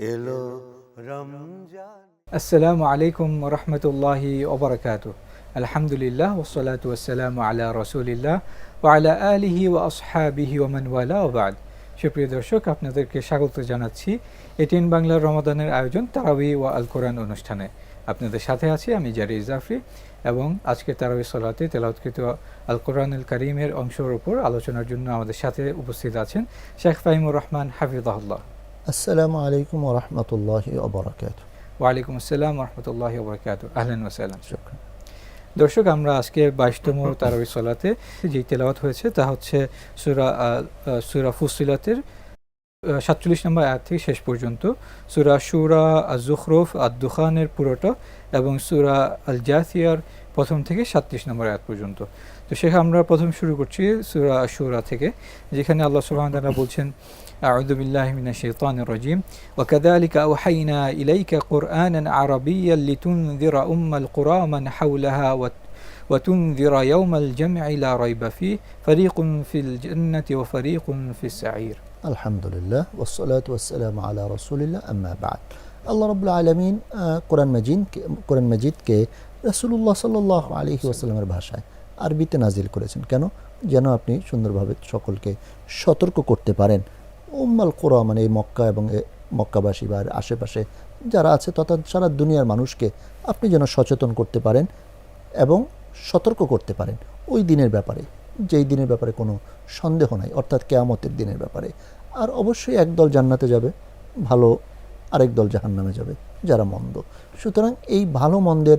এলো রমজান। আসসালামু আলাইকুম রহমতুল্লাহি ওবরাকাতুহ। আলহামদুলিল্লাহ ওসসালাতু ওয়াসসালামু আলা রাসূলিল্লাহ ওয়া আলা আলিহি ওয়া আসহাবিহি ওয়া মান ওয়ালা ওয়া বা'দ। সুপ্রিয় দর্শক, আপনাদেরকে স্বাগত জানাচ্ছি এটিএন বাংলার রমাদানের আয়োজন তারাবি ওয়া আল কোরআন অনুষ্ঠানে। আপনাদের সাথে আছি আমি জারি জাফরি, এবং আজকে তারাবি সালাতে তেলাওয়াতকৃত আল কোরআনুল কারীমের অংশের উপর আলোচনার জন্য আমাদের সাথে উপস্থিত আছেন শেখ ফাহিমুর রহমান হাফিজাহুল্লাহ। আসসালামু আলাইকুম ওয়া রাহমাতুল্লাহি ওয়া বারাকাতুহু। ওয়ালাইকুম আসসালাম ওয়া রাহমাতুল্লাহি ওয়া বারাকাতুহু। আহলান ওয়া সাহলান। শুকরান। দর্শক, আমরা আজকে 22তম তারাবি সালাতে যে তেলাওয়াত হয়েছে তা হচ্ছে সূরা ফুসিলাতের 47 নম্বর আয়াত থেকে শেষ পর্যন্ত, সূরা শুরা আয-যুখরুফ আদ-দুখানের পুরোটা, এবং সূরা আল জাথিয়ার প্রথম থেকে 37 নম্বর আয়াত পর্যন্ত। তো সেখানে আমরা প্রথম শুরু করছি সূরা শুরা থেকে, যেখানে আল্লাহ সুবহানাহু ওয়া তাআলা বলছেন, আউযু বিল্লাহি মিনাশ শাইতানির রাজীম, ওয়া কাযালিকা আওহাইনা ইলাইকা কুরআনান আরাবিয়্যান লিতুনযিরা উম্মাল কুরা মান হাওলাহা ওয়া তুনযিরা ইয়াওমাল জাম'i লা রাইবা ফীহি ফারীকুন ফিল জান্নাতি ওয়া ফারীকুন ফিস সাঈর। আলহামদুলিল্লাহ ওয়াসসালাতু ওয়াসসালামু আলা রাসূলিল্লাহ, আম্মা বা'দ। আল্লাহ রাব্বুল আলামিন কোরআন মাজিদকে রাসূলুল্লাহ সাল্লাল্লাহু আলাইহি ওয়াসাল্লামের ভাষায় আরবিতে নাজিল করেছেন। কেন? যেন আপনি সুন্দরভাবে সকলকে সতর্ক করতে পারেন। উম্মাল কুরা মানে এই মক্কা এবং মক্কাবাসী বা আশেপাশে যারা আছে তথা সারা দুনিয়ার মানুষকে আপনি যেন সচেতন করতে পারেন এবং সতর্ক করতে পারেন ওই দিনের ব্যাপারে, যেই দিনের ব্যাপারে কোনো সন্দেহ নাই, অর্থাৎ কিয়ামতের দিনের ব্যাপারে। আর অবশ্যই একদল জান্নাতে যাবে, ভালো, আরেক দল জাহান্নামে যাবে, যারা মন্দ। সুতরাং এই ভালো মন্দের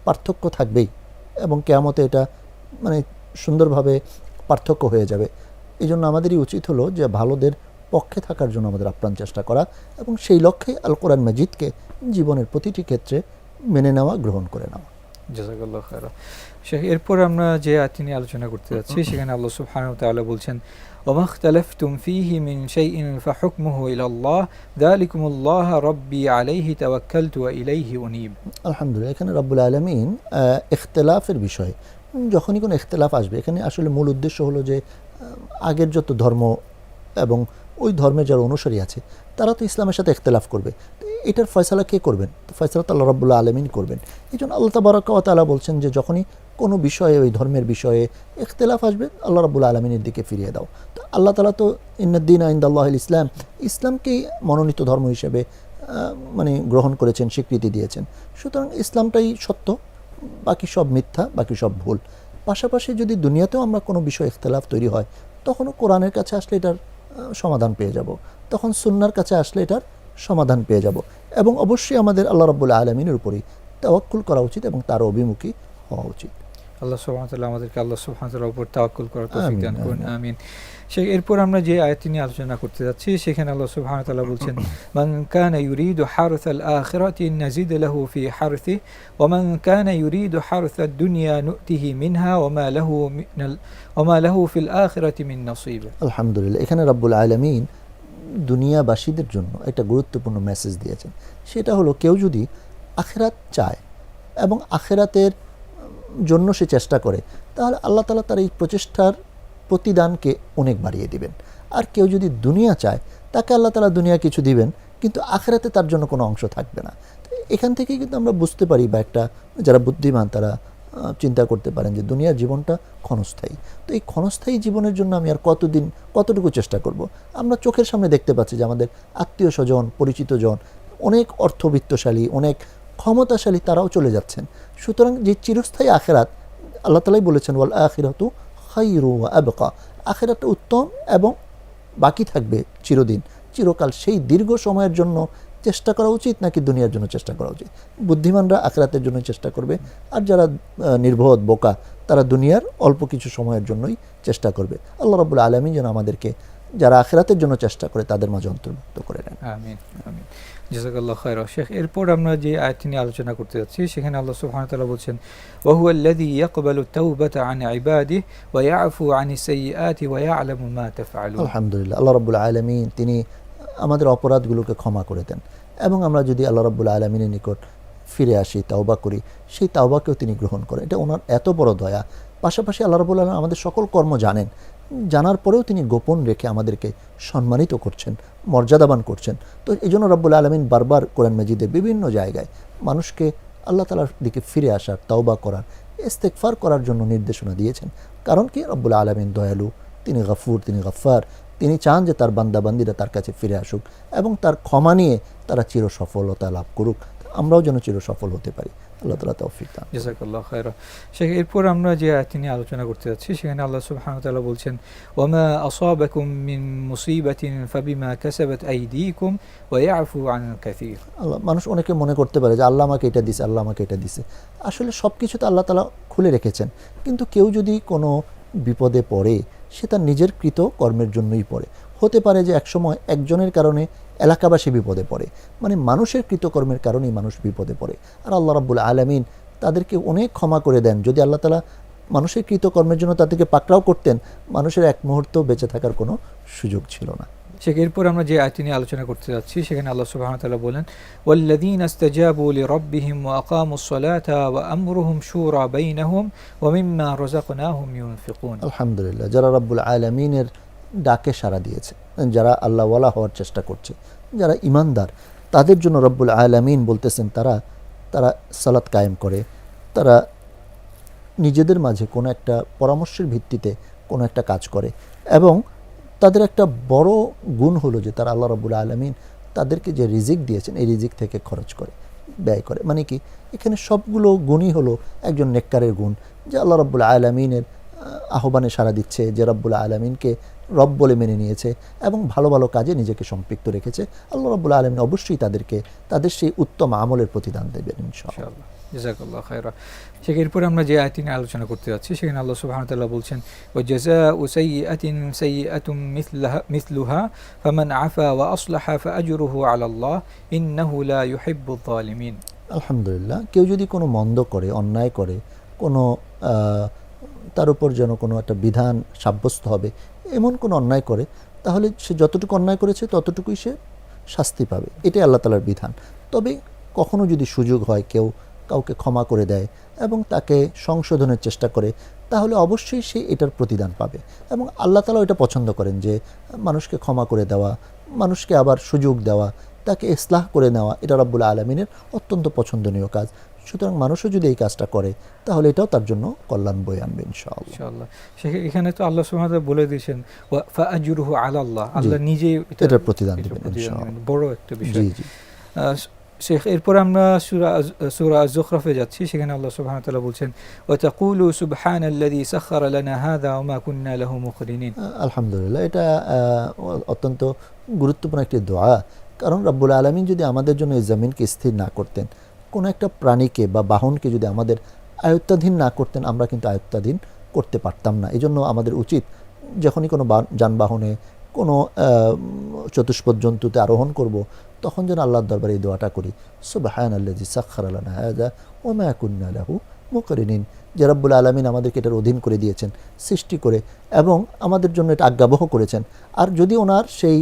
পার্থক্য থাকবেই, এবং কিয়ামতে এটা মানে সুন্দরভাবে পার্থক্য হয়ে যাবে। এই জন্য আমাদেরই উচিত হলো যে ভালোদের পক্ষে থাকার জন্য আমাদের আপ্রাণ চেষ্টা করা, এবং সেই লক্ষ্যে আল কোরআন মাজিদকে জীবনের প্রতিটি ক্ষেত্রে মেনে নেওয়া, গ্রহণ করে নেওয়া। জাযাকাল্লাহু খায়রা। শেখ, এরপর আমরা যে আয়াত নিয়ে আলোচনা করতে যাচ্ছি সেখানে আল্লাহ সুবহানাহু ওয়া তাআলা বলছেন, ওয়া মা ইখতালাফতুম ফীহি মিন শাইইন ফাহুকমুহু ইলাল্লাহ যালিকুমুল্লাহু রাব্বী আলাইহি তাওয়াক্কালতু ওয়া ইলাইহি উনীব। আলহামদুলিল্লাহ, এখানে রব্বুল আলামিন ইখতিলাফের বিষয়ে, যখনই কোনো ইখতিলাফ আসবে, এখানে আসলে মূল উদ্দেশ্য হলো যে আগের যত ধর্ম এবং ওই ধর্মের যারা অনুসারী আছে তারা তো ইসলামের সাথে ইখতিলাফ করবে, এটার ফয়সালা কে করবেন? ফয়সালা তো আল্লাহ রাব্বুল আলামিন করবেন। এই জন্য আল্লাহ তাবারাকা ওয়া তাআলা বলছেন যে যখনই কোনো বিষয়ে, ওই ধর্মের বিষয়ে ইখতিলাফ আসবে, আল্লাহ রাব্বুল আলামিনের দিকে ফিরিয়ে দাও। তো আল্লাহ তাআলা তো ইন্নাদ-দীনা ইনদাল্লাহিল ইসলাম, ইসলামকেই মনোনীত ধর্ম হিসেবে মানে গ্রহণ করেছেন, স্বীকৃতি দিয়েছেন। সুতরাং ইসলামটাই সত্য, বাকি সব মিথ্যা, বাকি সব ভুল। পাশাপাশি যদি দুনিয়াতেও আমরা কোনো বিষয়ে ইখতিলাফ তৈরি হয়, তখনও কোরআনের কাছে আসলে এটার সমাধান পেয়ে যাব, তখন সুন্নাহর কাছে আসলে এটার সমাধান পেয়ে যাব। এবং অবশ্যই আমাদের আল্লাহ রাব্বুল আলামিনের উপরেই তাওয়াক্কুল করা উচিত এবং তার অভিমুখী হওয়া উচিত। আল্লাহ সুবহানাহু ওয়া তাআলা আমাদেরকে আল্লাহ সুবহানাহু ওয়া তাআলার উপর তাওয়াক্কুল করার তৌফিক দান করুন, আমিন। আমিন। শেখ, এরপর আমরা যে আয়াতটি নিয়ে আলোচনা করতে যাচ্ছি সেখানে আল্লাহ সুবহানাহু ওয়া তাআলা বলছেন, মান কানা ইউরিদু হারসাল আখিরাতি নাজিদ লাহু ফি হারসিহি ওয়া মান কানা ইউরিদু হারসাদ দুনিয়া নু'তিহি মিনহা ওয়া মা লাহু ফিল আখিরাতি মিন নসীব। আলহামদুলিল্লাহ, এখানে রাব্বুল আলামিন দুনিয়াবাসীদের জন্য একটা গুরুত্বপূর্ণ মেসেজ দিয়েছেন। সেটা হলো, কেউ যদি আখিরাত চায় এবং আখিরাতের জন্য সে চেষ্টা করে, তাহলে আল্লাহ তাআলা তার এই প্রচেষ্টার প্রতিদানকে অনেক বাড়িয়ে দিবেন। আর কেউ যদি দুনিয়া চায়, তাকে আল্লাহ তাআলা দুনিয়া কিছু দিবেন, কিন্তু আখিরাতে তার জন্য কোনো অংশ থাকবে না। এখান থেকেই কিন্তু আমরা বুঝতে পারি, বা একটা যারা বুদ্ধিমান তারা চিন্তা করতে পারেন যে দুনিয়ার জীবনটা ক্ষণস্থায়ী। তো এই ক্ষণস্থায়ী জীবনের জন্য আমি আর কতটুকু চেষ্টা করব? আমরা চোখের সামনে দেখতে পাচ্ছি যে আমাদের আত্মীয় স্বজন, পরিচিত জন, অনেক অর্থবিত্তশালী, অনেক ক্ষমতাশালী, তারাও চলে যাচ্ছেন। সুতরাং যে চিরস্থায়ী আখিরাত, আল্লাহ তাআলাই বলেছেন, ওয়াল আখিরাতু খায়রু ওয়া আবকা, আখিরাতটা উত্তম এবং বাকি থাকবে চিরদিন, চিরকাল। সেই দীর্ঘ সময়ের জন্য চেষ্টা করা উচিত নাকি দুনিয়ার জন্য চেষ্টা করা উচিত? বুদ্ধিমানরা আখিরাতের জন্য চেষ্টা করবে, আর যারা নির্বোধ, বোকা, তারা দুনিয়ার অল্প কিছু সময়ের জন্যই চেষ্টা করবে। আল্লাহ রাব্বুল আলামিন যেন আমাদেরকে যারা আখিরাতের জন্য চেষ্টা করে তাদের মাঝে অন্তর্ভুক্ত করে নেন। আমিন, আমিন। জাযাকাল্লাহু খায়রা। শেখ, এরপর আমরা যে আয়াতটি নিয়ে আলোচনা করতে যাচ্ছি সেখানে আল্লাহ সুবহানাহু ওয়া তাআলা বলছেন, ওয়া হুয়াল্লাযী ইয়াকবালু তাওবাতা আন ইবাদিহি ওয়া ইয়াফু আনিস সাইয়্যাতি ওয়া ইয়া'লামু মা তাফআলুন। আলহামদুলিল্লাহ, আল্লাহ রাব্বুল আলামিন তিনি আমাদের অপরাধগুলোকে ক্ষমা করে দেন, এবং আমরা যদি আল্লাহ রাব্বুল আলামিনের নিকট ফিরে আসি, তাওবা করি, সেই তাওবাকেও তিনি গ্রহণ করেন। এটা ওনার এত বড় দয়া। পাশাপাশি আল্লাহ রাব্বুল আলামিন আমাদের সকল কর্ম জানেন, জানার পরেও তিনি গোপন রেখে আমাদেরকে সম্মানিত করছেন, মর্যাদাবান করছেন। তো এই জন্য রব্বুল আলামিন বারবার কোরআন মাজিদের বিভিন্ন জায়গায় মানুষকে আল্লাহ তাআলার দিকে ফিরে আসার, তওবা করার, ইস্তেগফার করার জন্য নির্দেশনা দিয়েছেন। কারণ কি, রব্বুল আলামিন দয়ালু, তিনি গফুর, তিনি গফফার, তিনি চান যে তার বান্দাবান্দিরা তার কাছে ফিরে আসুক এবং তার ক্ষমা নিয়ে তারা চির সফলতা লাভ করুক। আমরাও যেন চির সফল হতে পারি। আল্লাহ তাআলা তৌফিক দান। জাযাকাল্লাহু খায়রা। শেখ, এরপর আমরা যে আয়াতটি নিয়ে আলোচনা করতে যাচ্ছি সেখানে আল্লাহ সুবহানাহু ওয়া তাআলা বলছেন, ওয়ামা আসাবাকুম মিন মুসিবাতিন ফাবিমা কাসাবাত আইদিকুম ওয়া ইয়াফু আন কাসীর। আল্লাহ, মানুষ অনেকে মনে করতে পারে যে আল্লাহ আমাকে এটা দিছে, আল্লাহ আমাকে এটা দিছে। আসলে সব কিছু তো আল্লাহ তাআলা খুলে রেখেছেন, কিন্তু কেউ যদি কোনো বিপদে পড়ে সে তার নিজের কৃত কর্মের জন্যই পড়ে। হতে পারে যে একসময় একজনের কারণে এলাকাবাসী বিপদে পড়ে, মানে মানুষের কৃতকর্মের কারণেই মানুষ বিপদে পড়ে। আর আল্লাহ রাব্বুল আলামিন তাদেরকে অনেক ক্ষমা করে দেন। যদি আল্লাহ তাআলা মানুষের কৃতকর্মের জন্য তাদেরকে পাকড়াও করতেন, মানুষের এক মুহূর্ত বেঁচে থাকার কোনো সুযোগ ছিল না। শেখ, এরপর আমরা যে আয়াতটি নিয়ে আলোচনা করতে যাচ্ছি সেখানে আল্লাহ সুবহানাহু ওয়া তাআলা বলেন, ওয়াল্লাযীনা ইসতাজাবু লিরাব্বিহিম ওয়া আকামুস সালাতা ওয়া আমরুহুম শুরা বাইনাহুম ওয়া মিম্মা রাযাকনাহুম ইউনফিকুন। আলহামদুলিল্লাহ, যারা রাব্বুল আলামিনের ডাকে সাড়া দিয়েছে, যারা আল্লাহওয়ালা হওয়ার চেষ্টা করছে, যারা ইমানদার, তাদের জন্য রব্বুল আলামিন বলতেছেন তারা সালাত কায়েম করে, তারা নিজেদের মাঝে কোনো একটা পরামর্শের ভিত্তিতে কোনো একটা কাজ করে, এবং তাদের একটা বড় গুণ হলো যে তারা আল্লাহ রাব্বুল আলামিন তাদেরকে যে রিজিক দিয়েছেন এই রিজিক থেকে খরচ করে, ব্যয় করে। মানে কি, এখানে সবগুলো গুণই হলো একজন নেককারের গুণ, যে আল্লাহ রাব্বুল আলামিনের আহ্বানে সাড়া দিচ্ছে, যে রাব্বুল আলামিনকে রব বলে মেনে নিয়েছে এবং ভালো ভালো কাজে নিজেকে সম্পৃক্ত রেখেছে। আল্লাহ রাব্বুল আলামিন অবশ্যই তাদের সেই উত্তম আমলের প্রতিদান দেবেন ইনশাআল্লাহ। জাযাকাল্লাহু খায়রা। শেখ, এরপর আমরা যে আয়াতটি নিয়ে আলোচনা করতে যাচ্ছি সেখানে আল্লাহ সুবহানাহু ওয়া তাআলা বলছেন, ওয়া জাযাউ সাইয়্যাতিন সাইয়্যাতুম মিসলুহা ফামান আফা ওয়া আসলাহা ফাআজরুহু আলাল্লাহ ইন্নাহু লা ইউহিব্বুয যালিমিন। আলহামদুলিল্লাহ, কেউ যদি কোনো মন্দ করে, অন্যায় করে, কোনো তার উপর যেন কোনো একটা বিধান সাব্যস্ত হবে এমন কোনো অন্যায় করে, তাহলে সে যতটুকু অন্যায় করেছে ততটুকুই সে শাস্তি পাবে। এটাই আল্লাহ তাআলার বিধান। তবে কখনো যদি সুযোগ হয়, কেউ কাউকে ক্ষমা করে দেয় এবং তাকে সংশোধনের চেষ্টা করে, তাহলে অবশ্যই সে এটার প্রতিদান পাবে। এবং আল্লাহ তাআলা এটা পছন্দ করেন যে মানুষকে ক্ষমা করে দেওয়া, মানুষকে আবার সুযোগ দেওয়া, তাকে ইসলাহ করে নেওয়া, এটা রাব্বুল আলামিনের অত্যন্ত পছন্দনীয় কাজ। সুতরাং মানুষও যদি এই কাজটা করে তাহলে এটাও তার জন্য কল্যাণ বয়ে আনবে ইনশাআল্লাহ। এখানে তো আল্লাহ সুবহানাহু ওয়া তাআলা বলে দিয়েছেন ওয়া ফাআজরুহু আলাল্লাহ, আল্লাহ নিজেই এটার প্রতিদান দিবেন ইনশাআল্লাহ। বড় একটা বিষয়। জি। শেখ, এরপর আমরা সূরা আয-যুখরাফে যাচ্ছি, সেখানে আল্লাহ সুবহানাহু ওয়া তাআলা বলছেন, ওয়া তাকুলু সুবহানাল্লাযী সাখখারা লানা হাযা ওয়া মা কুন্না লাহু মুকরিনিন। আলহামদুলিল্লাহ, এটা অত্যন্ত গুরুত্বপূর্ণ একটি দোয়া। কারণ রাব্বুল আলামিন যদি আমাদের জন্য এই জমিনকে স্থির না করতেন, কোনো একটা প্রাণীকে বা বাহনকে যদি আমাদের আয়ত্তাধীন না করতেন, আমরা কিন্তু আয়ত্তাধীন করতে পারতাম না। এই জন্য আমাদের উচিত যখনই কোনো যানবাহনে, কোনো চতুষ্পদ জন্তুতে আরোহণ করব, তখন যেন আল্লাহর দরবারে এই দোয়াটা করি, সুবহানাল্লাযী সাখখারা লানা হাযা ওয়া মা কুন্না লাহু মুকরিনিন। যে রাব্বুল আলামিন আমাদেরকে এটার অধীন করে দিয়েছেন, সৃষ্টি করে, এবং আমাদের জন্য এটা আজ্ঞাবহ করেছেন। আর যদি ওনার সেই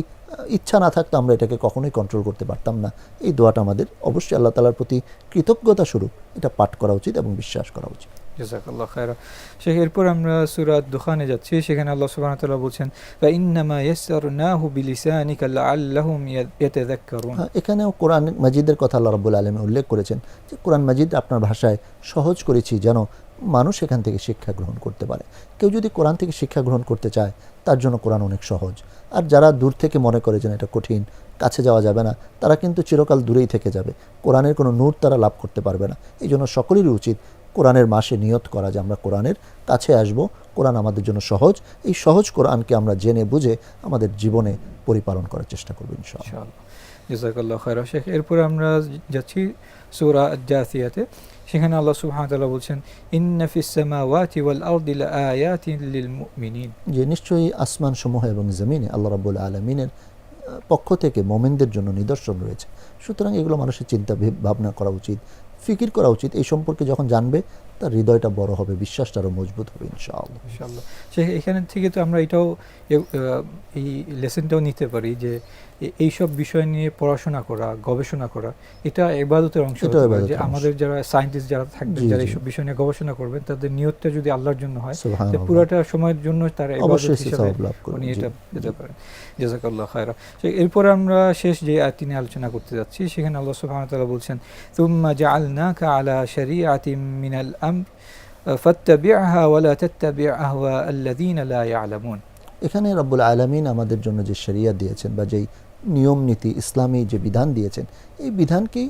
ইচ্ছা না থাকতো আমরা এটাকে কখনোই কন্ট্রোল করতে পারতাম না। এই দোয়াটা আমাদের অবশ্যই আল্লাহ তাআলার প্রতি কৃতজ্ঞতা স্বরূপ এটা পাঠ করা উচিত এবং বিশ্বাস করা উচিত। জাযাকাল্লাহু খায়রা। শেখ, এরপর আমরা সূরা দুখানে যাচ্ছি, সেখানে আল্লাহ সুবহানাহু ওয়া তাআলা বলছেন, ফা ইন্নামা ইয়াসসারনাহু বিলিসানিকা লাআল্লাহুম ইয়াতাযাক্কারুন। এখানেও কোরআন মাজিদের কথা আল্লাহ রাব্বুল আলামিন উল্লেখ করেছেন যে কোরআন মাজিদ আপনার ভাষায় সহজ করেছি যেন মানুষ এখান থেকে শিক্ষা গ্রহণ করতে পারে। কেউ যদি কোরআন থেকে শিক্ষা গ্রহণ করতে চায় তার জন্য কোরআন অনেক সহজ। আর যারা দূর থেকে মনে করে যেন এটা কঠিন, কাছে যাওয়া যাবে না, তারা কিন্তু চিরকাল দূরেই থেকে যাবে, কোরআনের কোনো নূর তারা লাভ করতে পারবে না। এই জন্য সকলেরই উচিত কোরআনের মাসে নিয়ত করা যে আমরা কোরআনের কাছে আসব, কোরআন আমাদের জন্য সহজ। এই সহজ কোরআনকে আমরা জেনে বুঝে আমাদের জীবনে পরিপালন করার চেষ্টা করব ইনশাআল্লাহ। জাযাকাল্লাহু খায়রা। শেখ, এরপরে আমরা যাচ্ছি সূরা আয-জাসিয়াতে, সেখানে আল্লাহ সুবহানাহু ওয়া তাআলা বলছেন, ইন্না ফিস সামাওয়াতি ওয়াল আরদি লাআয়াতিন লিল মুমিনিন। যে নিশ্চয়ই আসমান সমূহ এবং জমিনে আল্লাহ রাব্বুল আলামিনের পক্ষ থেকে মুমিনদের জন্য নিদর্শন রয়েছে। সুতরাং এগুলো মানুষের চিন্তা ভাবনা করা উচিত, ফিকির করা উচিত। এই সম্পর্কে যখন জানবে তার হৃদয়টা বড় হবে, বিশ্বাসটা আরও মজবুত হবে ইনশাআল্লাহ। এখান থেকে তো আমরা এটাও এই লেসনটাও নিতে পারি যে এইসব বিষয় নিয়ে পড়াশোনা করা, গবেষণা করা, এটা ইবাদতের অংশ এটাও হতে পারে। যে ইবাদতের অংশ। আমাদের যারা সায়েন্টিস্ট যারা থাকবেন, জি, যারা জি। এইসব বিষয় নিয়ে গবেষণা করবেন, তাদের নিয়তটা যদি আল্লাহর জন্য হয়, তো সুবহানাল্লাহ। পুরোটা সময়ের জন্য তারা ইবাদত অবশ্যই সে হিসেবে সওয়াব লাভ করবে। উনি জি, এটা জি। পেতে পারেন। জাযাকাল্লাহ খায়রা। তো এরপরে আমরা শেষ যে আয়াতটি নিয়ে আলোচনা করতে যাচ্ছি, সেখানে আল্লাহ সুবহানাহু ওয়া তাআলা বলছেন, তুম্মা জাআলনাকা আলা শারিআতিম মিনাল আমর ফাত্তাবি'হা ওয়া লা তাত্তাবি' আহওয়া আল্লাযীনা লা ইয়া'লামুন। এখানে রব্বুল আলামিন আমাদের জন্য যে শরিয়া দিয়েছেন বা যেই নিয়ম নীতি ইসলামী যে বিধান দিয়েছেন, এই বিধানকেই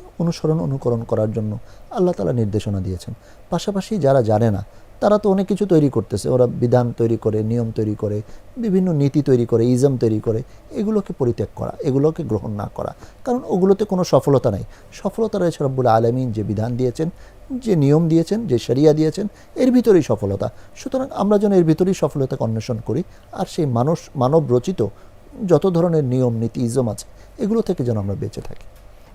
অনুকরণ করার জন্য আল্লাহ তাআলা নির্দেশনা দিয়েছেন। পাশাপাশি যারা জানে না তারা তো অনেক কিছু তৈরি করতেছে, ওরা বিধান তৈরি করে, নিয়ম তৈরি করে, বিভিন্ন নীতি তৈরি করে, ইজম তৈরি করে, এগুলোকে পরিত্যাগ করা, এগুলোকে গ্রহণ না করা, কারণ ওগুলোতে কোনো সফলতা নাই। সফলতা রয়েছে রব্বুল আলামিন যে বিধান দিয়েছেন, যে নিয়ম দিয়েছেন, যে শরিয়া দিয়েছেন, এর ভিতরেই সফলতা। সুতরাং আমরা যেন এর ভিতরেই সফলতাকে অন্বেষণ করি, আর সেই মানব রচিত যত ধরনের নিয়ম নীতি ইজম আছে এগুলো থেকে যেন আমরা বেঁচে থাকি।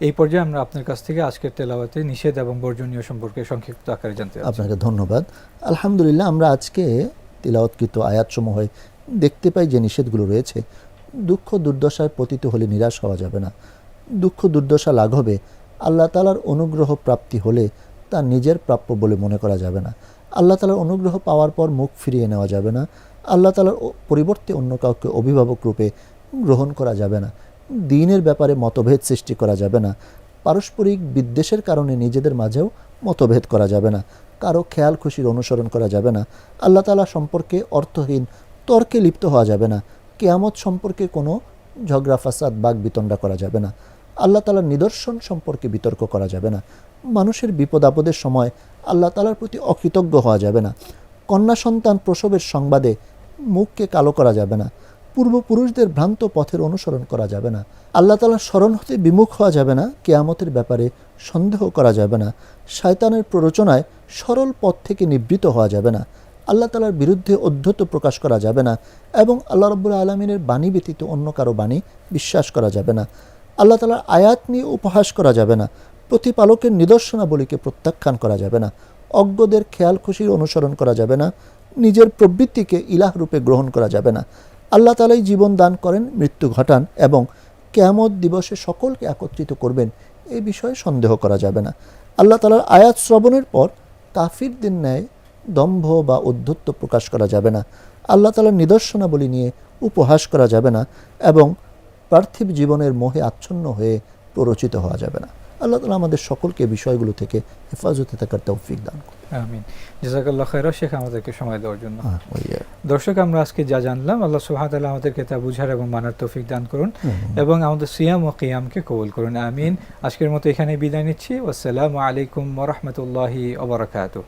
এই পর্যায়ে আমরা আপনার কাছ থেকে আজকের তেলাওয়াতে নিষেধ এবং বর্জনীয় সম্পর্কে সংক্ষিপ্ত আকারে জানতে চাচ্ছি। আপনাকে ধন্যবাদ। আলহামদুলিল্লাহ, আমরা আজকে তিলাওয়াতকৃত আয়াতসমূহে দেখতে পাই যে নিষেধগুলো রয়েছে। দুঃখ দুর্দশায় পতিত হলে নিরাশ হওয়া যাবে না। দুঃখ দুর্দশা লাঘবে আল্লাহ তাআলার অনুগ্রহ প্রাপ্তি হলে তা নিজের প্রাপ্য বলে মনে করা যাবে না। আল্লাহ তাআলার অনুগ্রহ পাওয়ার পর মুখ ফিরিয়ে নেওয়া যাবে না। আল্লাহ তাআলার পরিবর্তে অন্য কাউকে অভিভাবক রূপে গ্রহণ করা যাবে না। দ্বীনের ব্যাপারে মতভেদ সৃষ্টি করা যাবে না। পারস্পরিক বিদ্বেষের কারণে নিজেদের মাঝেও মতভেদ করা যাবে না। কারো খেয়াল খুশির অনুসরণ করা যাবে না। আল্লাহ তাআলা সম্পর্কে অর্থহীন তর্কে লিপ্ত হওয়া যাবে না। কিয়ামত সম্পর্কে কোনো ঝগড়া ফাসাদ বাক বিতণ্ডা করা যাবে না। আল্লাহ তাআলার নিদর্শন সম্পর্কে বিতর্ক করা যাবে না। মানুষের বিপদ আপদের সময় আল্লাহ তাআলার প্রতি অকৃতজ্ঞ হওয়া যাবে না। কন্যা সন্তান প্রসবের সংবাদে মুখকে কালো করা যাবে না। পূর্বপুরুষদের ভ্রান্ত পথের অনুসরণ করা যাবে না। আল্লাহ তাআলার স্মরণ হতে বিমুখ হওয়া যাবে না। কিয়ামতের ব্যাপারে সন্দেহ করা যাবে না। শয়তানের প্ররোচনায় সরল পথ থেকে নিবৃত হওয়া যাবে না। আল্লাহ তাআলার বিরুদ্ধে অধ্যত্ব প্রকাশ করা যাবে না এবং আল্লাহ রাব্বুল আলামিনের বাণী ব্যতীত অন্য কারো বাণী বিশ্বাস করা যাবে না। আল্লাহ তাআলার আয়াত নিয়ে উপহাস করা যাবে না। প্রতিপালকের নিদর্শনাবলীকে প্রত্যাখ্যান করা যাবে না। অজ্ঞদের খেয়াল খুশির অনুসরণ করা যাবে না। নিজের প্রবৃত্তিকে ইলাহ রূপে গ্রহণ করা যাবে না। আল্লাহ তাআলাই জীবন দান করেন, মৃত্যু ঘটান এবং কিয়ামত দিবসে সকলকে একত্রিত করবেন, এই বিষয়ে সন্দেহ করা যাবে না। আল্লাহ তাআলার আয়াত শ্রবণের পর কাফিরদের ন্যায় দম্ভ বা অধ্যত্ব প্রকাশ করা যাবে না। আল্লাহ তাআলার নিদর্শনাবলী নিয়ে উপহাস করা যাবে না এবং পার্থিব জীবনের মোহে আচ্ছন্ন হয়ে প্ররোচিত হওয়া যাবে না। আল্লাহ তাআলা আমাদের সকলকে বিষয়গুলো থেকে হেফাজতে থাকার তৌফিক দান করুন। আমিন। জাযাকাল্লাহ খায়রা শেখ, আমাদেরকে সময় দেওয়ার জন্য। ওইয়া। দর্শক, আমরা আজকে যা জানলাম, আল্লাহ সুবহানাহু ওয়া তাআলা আমাদেরকে তা বুঝার এবং মানার তৌফিক দান করুন এবং আমাদের সিয়াম ও কিয়ামকে কবুল করুন। আমিন। আজকের মতো এখানে বিদায় নিচ্ছি। আসসালামু আলাইকুম ওয়া রাহমাতুল্লাহি ওয়া বারাকাতুহু।